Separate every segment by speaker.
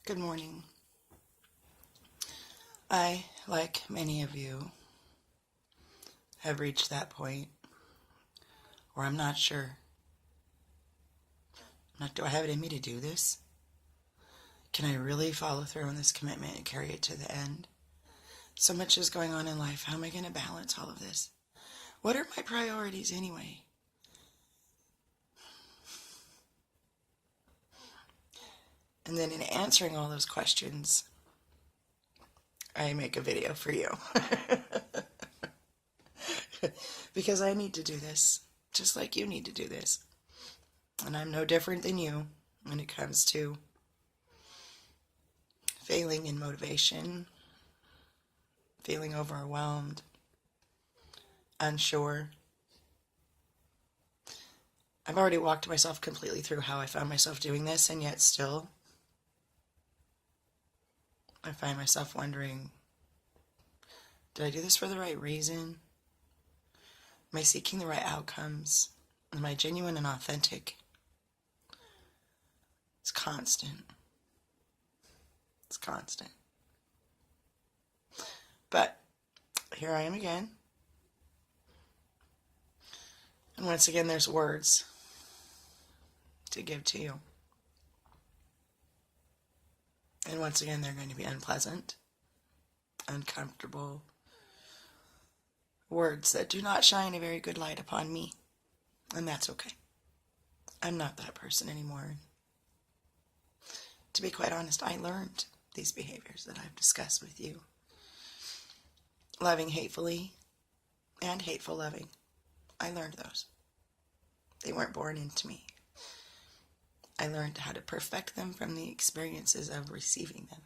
Speaker 1: Good morning. I, like many of you, have reached that point where I'm not sure. Do I have it in me to do this? Can I really follow through on this commitment and carry it to the end? So much is going on in life. How am I going to balance all of this? What are my priorities anyway? And then in answering all those questions, I make a video for you. Because I need to do this, just like you need to do this. And I'm no different than you when it comes to failing in motivation, feeling overwhelmed, unsure. I've already walked myself completely through how I found myself doing this, and yet still I find myself wondering, did I do this for the right reason? Am I seeking the right outcomes? Am I genuine and authentic? It's constant. It's constant. But here I am again. And once again, there's words to give to you. And once again, they're going to be unpleasant, uncomfortable words that do not shine a very good light upon me. And that's okay. I'm not that person anymore. To be quite honest, I learned these behaviors that I've discussed with you. Loving hatefully and hateful loving. I learned those. They weren't born into me. I learned how to perfect them from the experiences of receiving them.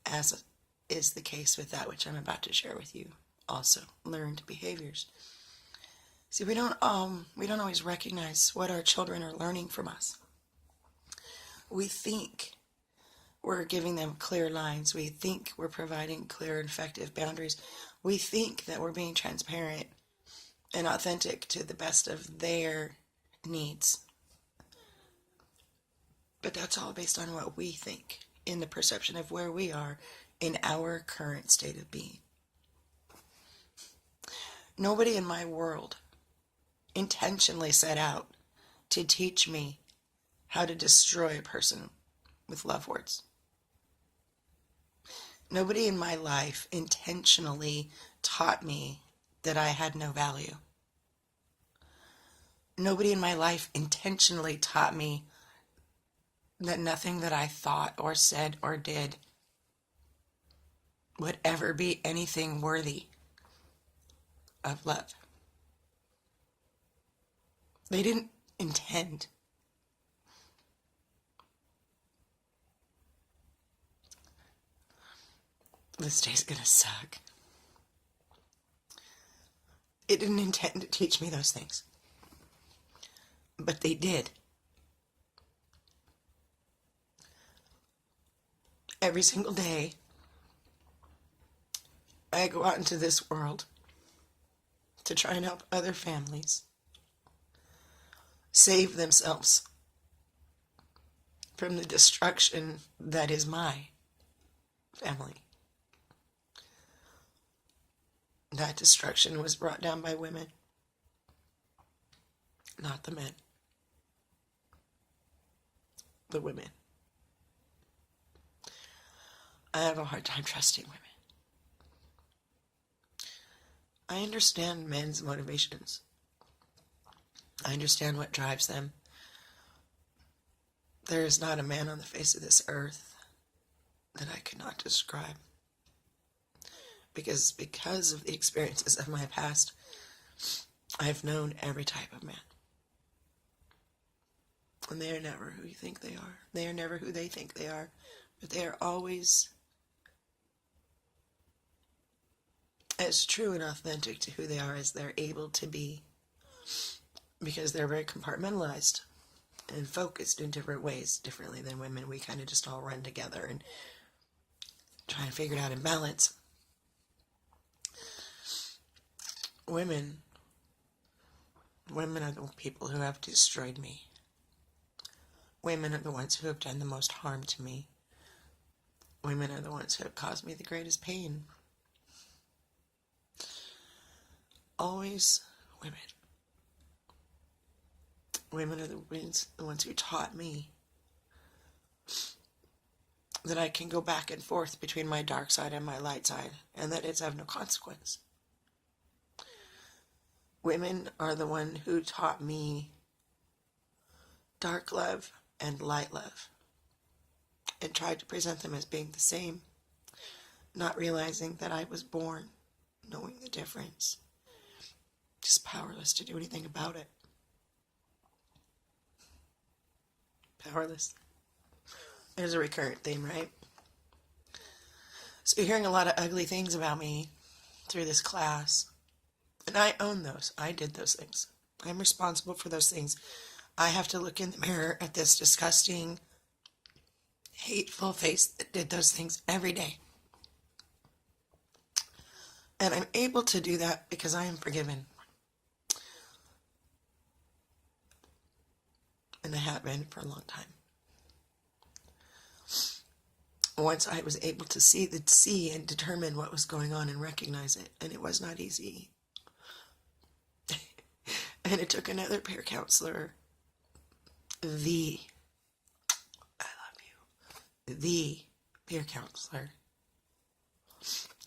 Speaker 1: As is the case with that which I'm about to share with you. Also, learned behaviors. See, we don't always recognize what our children are learning from us. We think we're giving them clear lines. We think we're providing clear and effective boundaries. We think that we're being transparent and authentic to the best of their needs. But that's all based on what we think in the perception of where we are in our current state of being. Nobody in my world intentionally set out to teach me how to destroy a person with love words. Nobody in my life intentionally taught me that I had no value. Nobody in my life intentionally taught me that nothing that I thought or said or did would ever be anything worthy of love. They didn't intend. This day's gonna suck. It didn't intend to teach me those things. But they did. Every single day, I go out into this world to try and help other families save themselves from the destruction that is my family. That destruction was brought down by women, not the men. The women. I have a hard time trusting women. I understand men's motivations. I understand what drives them. There is not a man on the face of this earth that I could not describe. Because of the experiences of my past, I've known every type of man. And they are never who you think they are. They are never who they think they are. But they are always as true and authentic to who they are as they're able to be. Because they're very compartmentalized and focused in different ways, differently than women. We kind of just all run together and try and figure it out in balance. Women are the people who have destroyed me. Women are the ones who have done the most harm to me. Women are the ones who have caused me the greatest pain. Always women. Women are the ones who taught me that I can go back and forth between my dark side and my light side, and that it's of no consequence. Women are the one who taught me dark love and light love, and tried to present them as being the same, not realizing that I was born knowing the difference, just powerless to do anything about it. Powerless. There's a recurrent theme, right? So you're hearing a lot of ugly things about me through this class. And I own those. I did those things. I'm responsible for those things. I have to look in the mirror at this disgusting, hateful face that did those things every day. And I'm able to do that because I am forgiven. And I have been for a long time. Once I was able to see and determine what was going on and recognize it, and it was not easy. And it took another peer counselor, the peer counselor,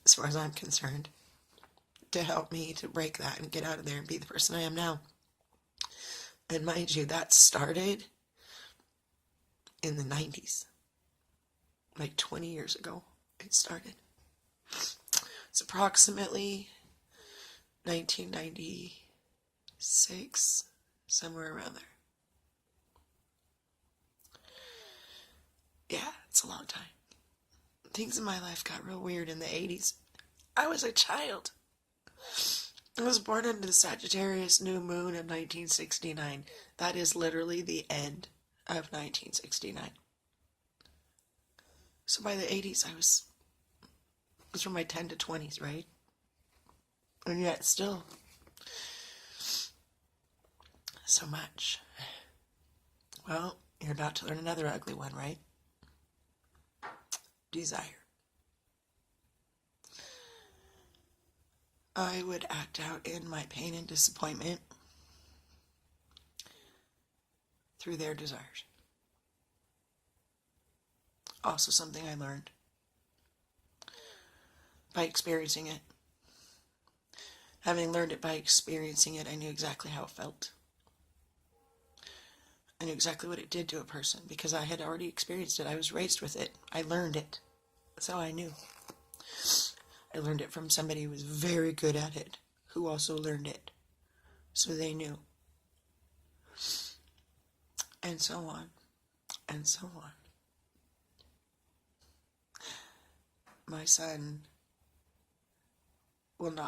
Speaker 1: as far as I'm concerned, to help me to break that and get out of there and be the person I am now. And mind you, that started in the 90s. Like 20 years ago, it started. It's approximately 1996, somewhere around there. Yeah, it's a long time. Things in my life got real weird in the 80s. I was a child. I was born into the Sagittarius new moon of 1969. That is literally the end of 1969. So by the 80s, it was from my 10 to 20s, right? And yet still, so much. Well, you're about to learn another ugly one, right? Desire. I would act out in my pain and disappointment through their desires. Also something I learned by experiencing it. Having learned it by experiencing it, I knew exactly how it felt. I knew exactly what it did to a person because I had already experienced it. I was raised with it. I learned it. So I knew. I learned it from somebody who was very good at it, who also learned it. So they knew. And so on. And so on. My son will not